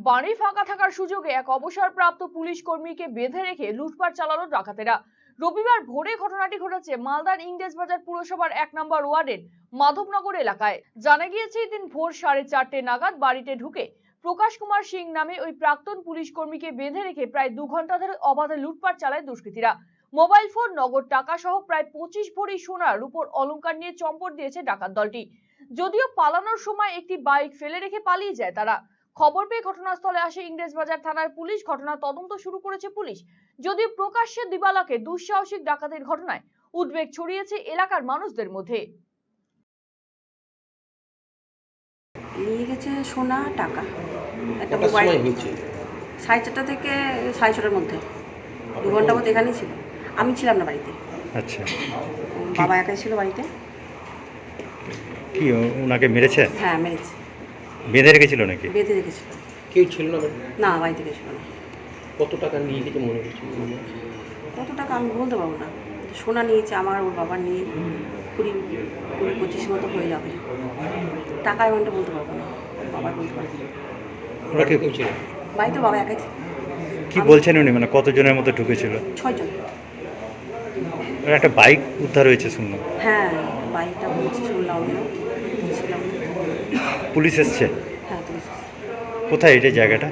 বাড়ি ফাঁকা থাকার সুযোগে এক অবসরপ্রাপ্ত পুলিশ কর্মীকে বেঁধে রেখে লুটপাট চালালো ডাকাতেরা। রবিবার ভোরে ঘটনাটি ঘটেছে মালদার ইংরেজবাজার পুরসভার 1 নম্বর ওয়ার্ডের মাধবনগর এলাকায়। জানা গিয়েছে এদিন ভোর 4:30 নাগাদ বাড়িতে ঢুকে প্রকাশ কুমার সিং নামে ওই প্রাক্তন পুলিশ কর্মীকে বেঁধে রেখে প্রায় 2 ঘন্টা ধরে অবাধে লুটপাট চালায় দুষ্কৃতীরা। মোবাইল ফোন, নগদ টাকা সহ প্রায় 25 ভরি সোনা রূপোর অলংকার নিয়ে চম্পট দিয়েছে ডাকাত দলটি। যদিও পালানোর সময় একটি বাইক ফেলে রেখে পালিয়ে যায় তারা। খবর পেয়ে ঘটনাস্থলে আসে ইংরেজবাজার থানার পুলিশ। ঘটনা তদন্ত শুরু করেছে পুলিশ। যদিও প্রকাশ্যে দিবালোকে দুঃসাহসিক ডাকাতির ঘটনায় উদ্বেগ ছড়িয়েছে এলাকার মানুষদের মধ্যে। নিয়ে গেছে সোনা, টাকা, একটা মোবাইল। 4:30 থেকে 6:30টার মধ্যে, 2 ঘন্টার মধ্যে এখানেই ছিল। আমি ছিলাম না বাড়িতে। আচ্ছা, বাবা একাই ছিল বাড়িতে। কি ওনাকে মেরেছে? হ্যাঁ, মেরেছে। বেঁধে রেখেছিল নাকি? বেঁধে রেখেছিল। কেউ ছিল না বাড়িতে? না, বাড়িতে কেউ ছিল না। কত টাকা নিয়ে গেছে মনে হচ্ছে? কত টাকা আমি বলতে পারবো না। সোনা নিয়েছে আমার, ওর বাবা নিয়ে 20-25 মতো হয়ে যাবে। টাকা অ্যামাউন্টটা বলতে পারবো না, বাবা বলতে পারবো। ওরা কি কেউ ছিল? বাড়িতে বাবা একাই ছিল। কি বলছেন উনি, মানে কতজনের মতো ঢুকেছিল? 6 জন। আর একটা বাইক উদ্ধার হয়েছে শুনলাম। হ্যাঁ, বাইকটা বলছি, শুনলাম আমিও ছিলাম। পুলিশ এসছে? হ্যাঁ, পুলিশ। কোথায় এটা জায়গাটা?